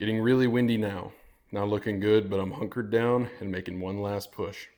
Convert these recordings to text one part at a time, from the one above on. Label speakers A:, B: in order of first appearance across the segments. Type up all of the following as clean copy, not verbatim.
A: Getting really windy now. Not looking good, but I'm hunkered down and making one last push.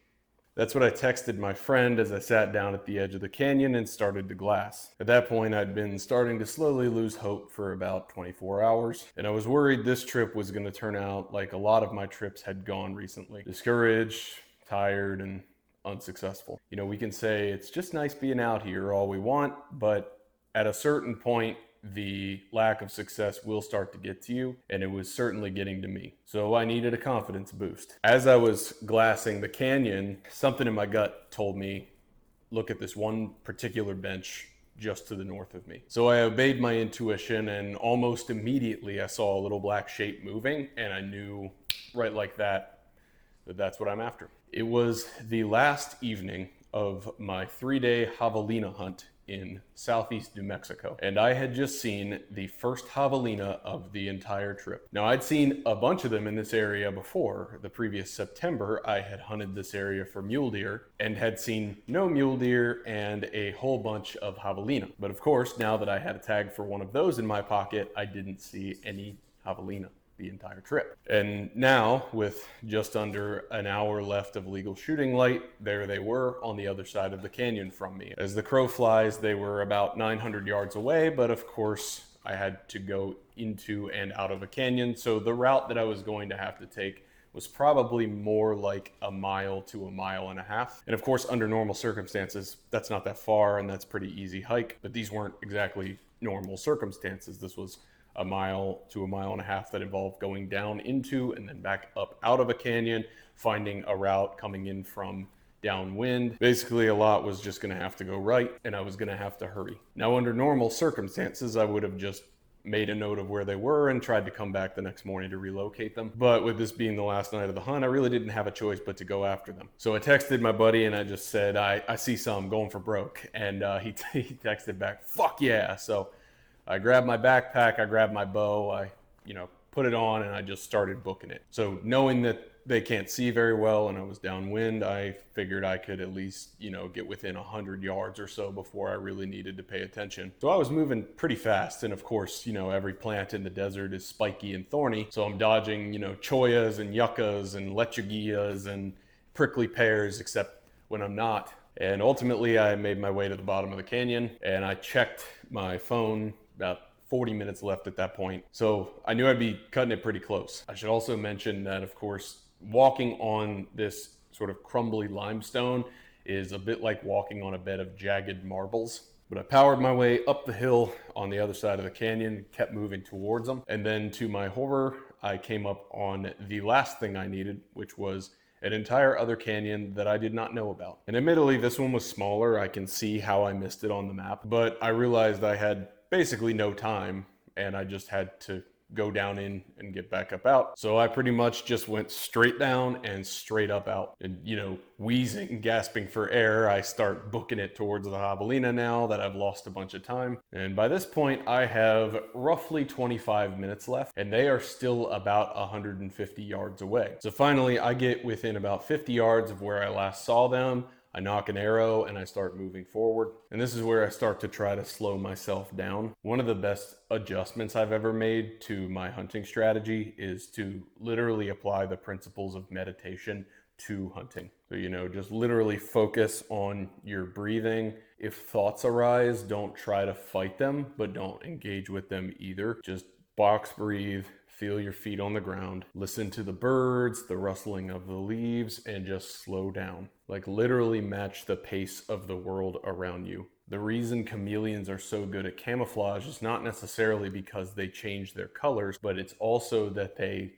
A: That's what I texted my friend as I sat down at the edge of the canyon and started to glass. At that point, I'd been starting to slowly lose hope for about 24 hours, and I was worried this trip was going to turn out like a lot of my trips had gone recently. Discouraged, tired, and unsuccessful. We can say it's just nice being out here all we want, but at a certain point, the lack of success will start to get to you, and it was certainly getting to me. So I needed a confidence boost. As I was glassing the canyon, something in my gut told me, look at this one particular bench just to the north of me. So I obeyed my intuition, and almost immediately I saw a little black shape moving, and I knew right like that that's what I'm after. It was the last evening of my 3-day javelina hunt in southeast New Mexico, and I had just seen the first javelina of the entire trip. Now, I'd seen a bunch of them in this area before. The previous September, I had hunted this area for mule deer and had seen no mule deer and a whole bunch of javelina. But of course, now that I had a tag for one of those in my pocket, I didn't see any javelina the entire trip. And now, with just under an hour left of legal shooting light, there they were on the other side of the canyon from me. As the crow flies, they were about 900 yards away, but of course, I had to go into and out of a canyon, so the route that I was going to have to take was probably more like a mile to a mile and a half. And of course, under normal circumstances, that's not that far, and that's pretty easy hike, but these weren't exactly normal circumstances. This was a mile to a mile and a half that involved going down into and then back up out of a canyon, finding a route coming in from downwind. Basically, a lot was just going to have to go right, and I was going to have to hurry. Now, under normal circumstances, I would have just made a note of where they were and tried to come back the next morning to relocate them. But with this being the last night of the hunt, I really didn't have a choice but to go after them. So I texted my buddy and I just said, I see some going for broke. And he texted back, fuck yeah. So I grabbed my backpack, I grabbed my bow, I put it on, and I just started booking it. So knowing that they can't see very well and I was downwind, I figured I could at least, get within 100 yards or so before I really needed to pay attention. So I was moving pretty fast, and of course, every plant in the desert is spiky and thorny. So I'm dodging, choyas and yuccas and lechuguillas and prickly pears, except when I'm not. And ultimately, I made my way to the bottom of the canyon, and I checked my phone about 40 minutes left at that point. So I knew I'd be cutting it pretty close. I should also mention that, of course, walking on this sort of crumbly limestone is a bit like walking on a bed of jagged marbles. But I powered my way up the hill on the other side of the canyon, kept moving towards them. And then to my horror, I came up on the last thing I needed, which was an entire other canyon that I did not know about. And admittedly, this one was smaller. I can see how I missed it on the map, but I realized I had basically no time, and I just had to go down in and get back up out. So I pretty much just went straight down and straight up out. And, wheezing, gasping for air, I start booking it towards the javelina now that I've lost a bunch of time. And by this point, I have roughly 25 minutes left, and they are still about 150 yards away. So finally, I get within about 50 yards of where I last saw them. I knock an arrow and I start moving forward. And this is where I start to try to slow myself down. One of the best adjustments I've ever made to my hunting strategy is to literally apply the principles of meditation to hunting. So, just literally focus on your breathing. If thoughts arise, don't try to fight them, but don't engage with them either. Just box breathe. Feel your feet on the ground, listen to the birds, the rustling of the leaves, and just slow down. Like literally match the pace of the world around you. The reason chameleons are so good at camouflage is not necessarily because they change their colors, but it's also that they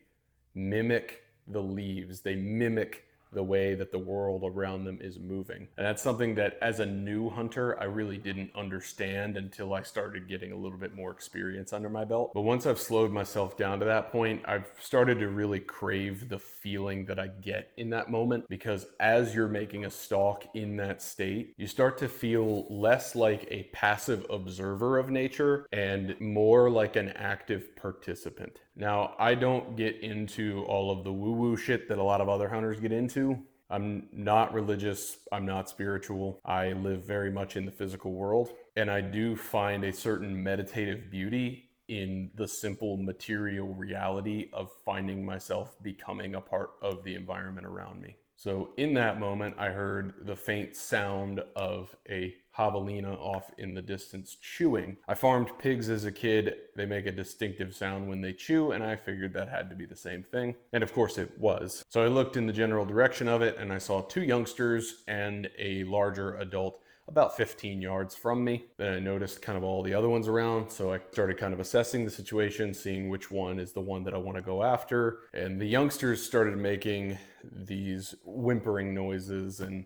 A: mimic the leaves. They mimic the way that the world around them is moving. And that's something that as a new hunter, I really didn't understand until I started getting a little bit more experience under my belt. But once I've slowed myself down to that point, I've started to really crave the feeling that I get in that moment, because as you're making a stalk in that state, you start to feel less like a passive observer of nature and more like an active participant. Now, I don't get into all of the woo-woo shit that a lot of other hunters get into. I'm not religious, I'm not spiritual. I live very much in the physical world, and I do find a certain meditative beauty in the simple material reality of finding myself becoming a part of the environment around me. So in that moment, I heard the faint sound of a javelina off in the distance chewing. I farmed pigs as a kid. They make a distinctive sound when they chew, and I figured that had to be the same thing. And of course it was. So I looked in the general direction of it, and I saw two youngsters and a larger adult about 15 yards from me. Then I noticed kind of all the other ones around. So I started kind of assessing the situation, seeing which one is the one that I want to go after. And the youngsters started making these whimpering noises, and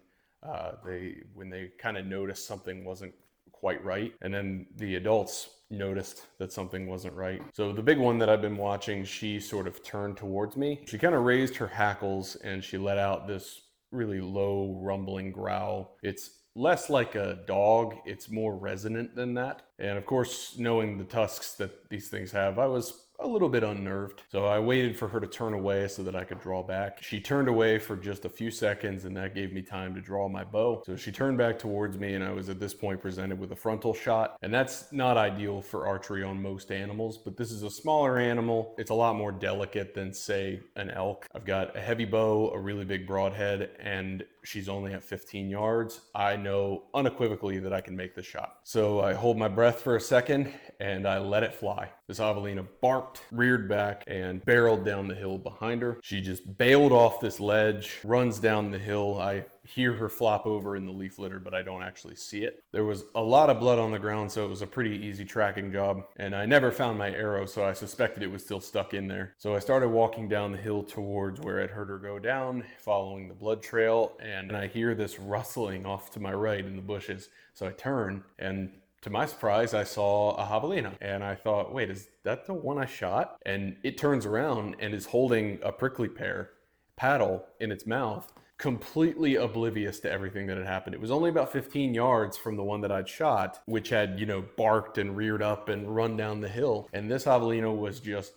A: when they kind of noticed something wasn't quite right. And then the adults noticed that something wasn't right. So the big one that I've been watching, she sort of turned towards me. She kind of raised her hackles and she let out this really low rumbling growl. It's less like a dog, it's more resonant than that. And of course, knowing the tusks that these things have, I was a little bit unnerved. So I waited for her to turn away so that I could draw back. She turned away for just a few seconds, and that gave me time to draw my bow. So she turned back towards me, and I was at this point presented with a frontal shot. And that's not ideal for archery on most animals, but this is a smaller animal. It's a lot more delicate than, say, an elk. I've got a heavy bow, a really big broadhead, and she's only at 15 yards. I know unequivocally that I can make the shot. So I hold my breath for a second and I let it fly. This javelina barked, reared back, and barreled down the hill behind her. She just bailed off this ledge, runs down the hill. I hear her flop over in the leaf litter, but I don't actually see it. There was a lot of blood on the ground, so it was a pretty easy tracking job. And I never found my arrow, so I suspected it was still stuck in there. So I started walking down the hill towards where I'd heard her go down, following the blood trail, and I hear this rustling off to my right in the bushes. So I turn, and to my surprise, I saw a javelina, and I thought, wait, is that the one I shot? And it turns around and is holding a prickly pear paddle in its mouth, completely oblivious to everything that had happened. It was only about 15 yards from the one that I'd shot, which had, barked and reared up and run down the hill. And this javelina was just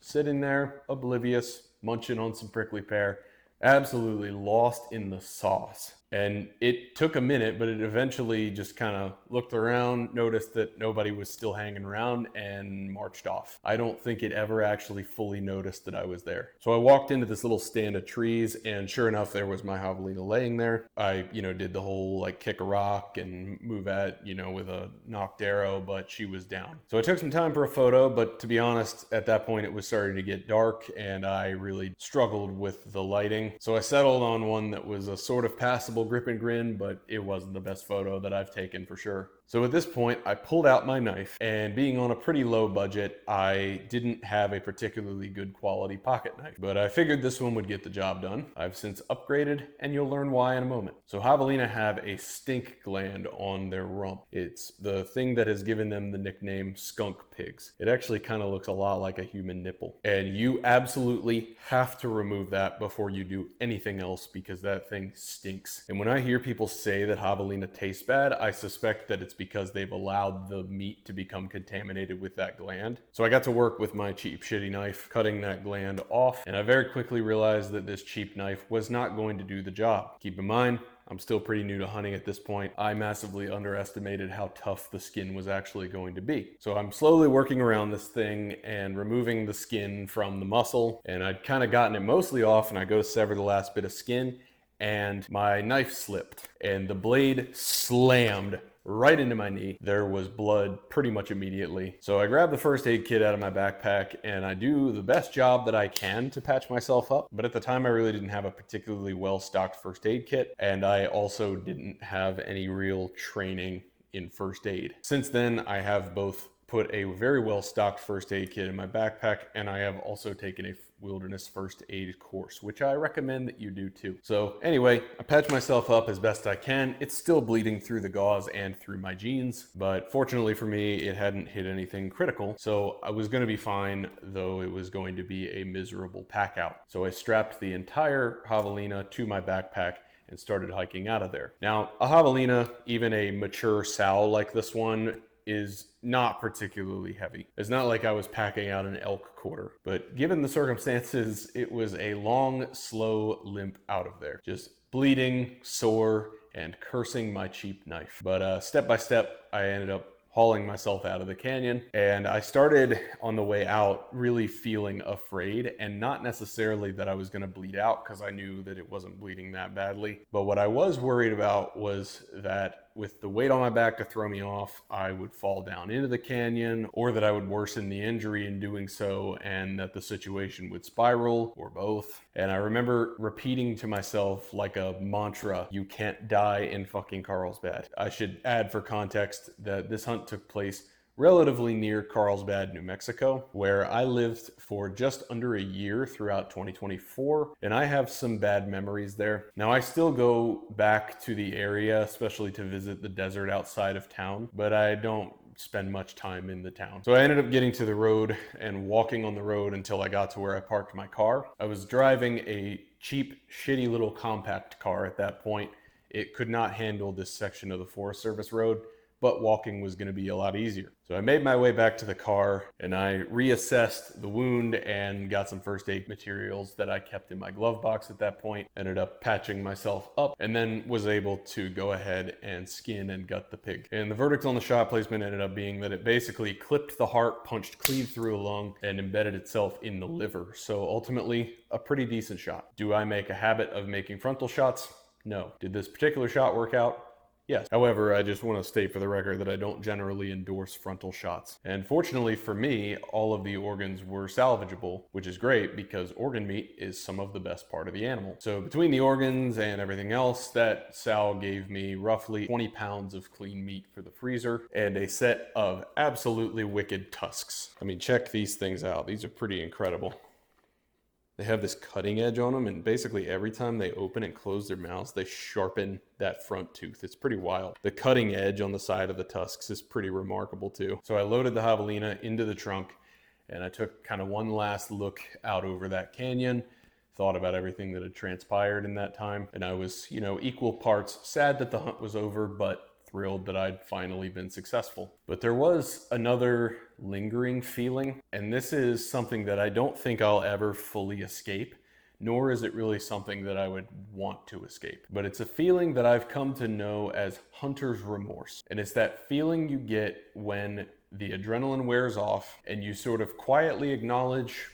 A: sitting there, oblivious, munching on some prickly pear, absolutely lost in the sauce. And it took a minute, but it eventually just kind of looked around, noticed that nobody was still hanging around, and marched off. I don't think it ever actually fully noticed that I was there. So I walked into this little stand of trees, and sure enough, there was my javelina laying there. I, did the whole kick a rock and move at, with a knocked arrow, but she was down. So I took some time for a photo, but to be honest, at that point it was starting to get dark, and I really struggled with the lighting. So I settled on one that was a sort of passable grip and grin, but it wasn't the best photo that I've taken for sure. So at this point, I pulled out my knife, and being on a pretty low budget, I didn't have a particularly good quality pocket knife, but I figured this one would get the job done. I've since upgraded, and you'll learn why in a moment. So javelina have a stink gland on their rump. It's the thing that has given them the nickname skunk pigs. It actually kind of looks a lot like a human nipple, and you absolutely have to remove that before you do anything else, because that thing stinks. And when I hear people say that javelina tastes bad, I suspect that it's because they've allowed the meat to become contaminated with that gland. So I got to work with my cheap shitty knife, cutting that gland off, and I very quickly realized that this cheap knife was not going to do the job. Keep in mind, I'm still pretty new to hunting at this point. I massively underestimated how tough the skin was actually going to be. So I'm slowly working around this thing and removing the skin from the muscle, and I'd kind of gotten it mostly off, and I go to sever the last bit of skin, and my knife slipped, and the blade slammed right into my knee. There was blood pretty much immediately. So I grab the first aid kit out of my backpack and I do the best job that I can to patch myself up. But at the time I really didn't have a particularly well-stocked first aid kit, and I also didn't have any real training in first aid. Since then, I have both put a very well-stocked first aid kit in my backpack, and I have also taken a wilderness first aid course, which I recommend that you do too. So anyway, I patch myself up as best I can. It's still bleeding through the gauze and through my jeans, but fortunately for me, it hadn't hit anything critical. So I was going to be fine, though it was going to be a miserable pack out. So I strapped the entire javelina to my backpack and started hiking out of there. Now, a javelina, even a mature sow like this one, is not particularly heavy. It's not like I was packing out an elk quarter, but given the circumstances, it was a long, slow limp out of there. Just bleeding, sore, and cursing my cheap knife. But step by step, I ended up hauling myself out of the canyon. And I started on the way out really feeling afraid, and not necessarily that I was going to bleed out, because I knew that it wasn't bleeding that badly. But what I was worried about was that with the weight on my back to throw me off, I would fall down into the canyon, or that I would worsen the injury in doing so, and that the situation would spiral, or both. And I remember repeating to myself like a mantra, "You can't die in fucking Carlsbad." I should add for context that this hunt took place relatively near Carlsbad, New Mexico, where I lived for just under a year throughout 2024, and I have some bad memories there. Now, I still go back to the area, especially to visit the desert outside of town, but I don't spend much time in the town. So I ended up getting to the road and walking on the road until I got to where I parked my car. I was driving a cheap, shitty little compact car at that point. It could not handle this section of the Forest Service road, but walking was going to be a lot easier. So I made my way back to the car, and I reassessed the wound and got some first aid materials that I kept in my glove box at that point. Ended up patching myself up, and then was able to go ahead and skin and gut the pig. And the verdict on the shot placement ended up being that it basically clipped the heart, punched cleave through a lung, and embedded itself in the liver. So ultimately, a pretty decent shot. Do I make a habit of making frontal shots? No. Did this particular shot work out? Yes. However, I just want to state for the record that I don't generally endorse frontal shots. And fortunately for me, all of the organs were salvageable, which is great because organ meat is some of the best part of the animal. So between the organs and everything else, that sow gave me roughly 20 pounds of clean meat for the freezer and a set of absolutely wicked tusks. I mean, check these things out. These are pretty incredible. They have this cutting edge on them, and basically every time they open and close their mouths, they sharpen that front tooth. It's pretty wild. The cutting edge on the side of the tusks is pretty remarkable too. So I loaded the javelina into the trunk, and I took kind of one last look out over that canyon, thought about everything that had transpired in that time, and I was, equal parts sad that the hunt was over, but thrilled that I'd finally been successful. But there was another lingering feeling, and this is something that I don't think I'll ever fully escape, nor is it really something that I would want to escape. But it's a feeling that I've come to know as hunter's remorse. And it's that feeling you get when the adrenaline wears off and you sort of quietly acknowledge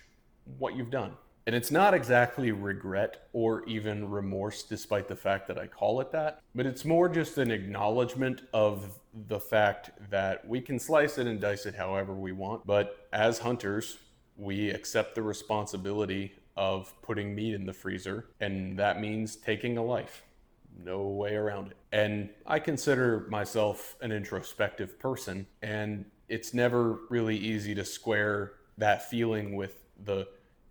A: what you've done. And it's not exactly regret or even remorse, despite the fact that I call it that, but it's more just an acknowledgement of the fact that we can slice it and dice it however we want, but as hunters, we accept the responsibility of putting meat in the freezer, and that means taking a life. No way around it. And I consider myself an introspective person, and it's never really easy to square that feeling with the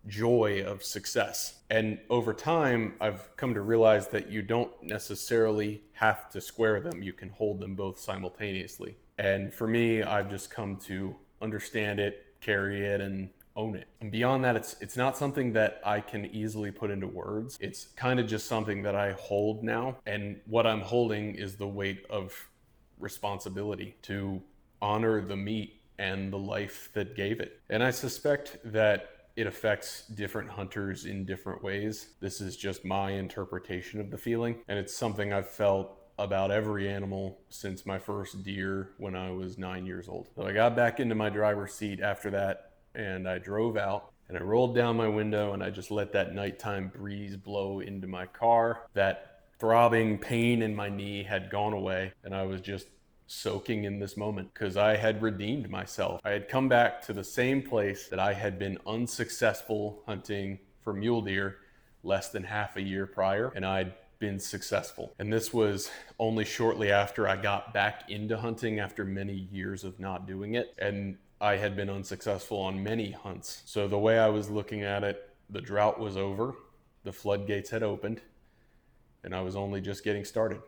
A: joy of success. And over time, I've come to realize that you don't necessarily have to square them. You can hold them both simultaneously. And for me, I've just come to understand it, carry it, and own it. And beyond that, it's not something that I can easily put into words. It's kind of just something that I hold now. And what I'm holding is the weight of responsibility to honor the meat and the life that gave it. And I suspect that it affects different hunters in different ways. This is just my interpretation of the feeling, and it's something I've felt about every animal since my first deer when I was 9 years old. So I got back into my driver's seat after that, and I drove out, and I rolled down my window, and I just let that nighttime breeze blow into my car. That throbbing pain in my knee had gone away, and I was just soaking in this moment because I had redeemed myself. I had come back to the same place that I had been unsuccessful hunting for mule deer less than half a year prior, and I'd been successful. And this was only shortly after I got back into hunting after many years of not doing it, and I had been unsuccessful on many hunts. So the way I was looking at it, the drought was over, the floodgates had opened, and I was only just getting started.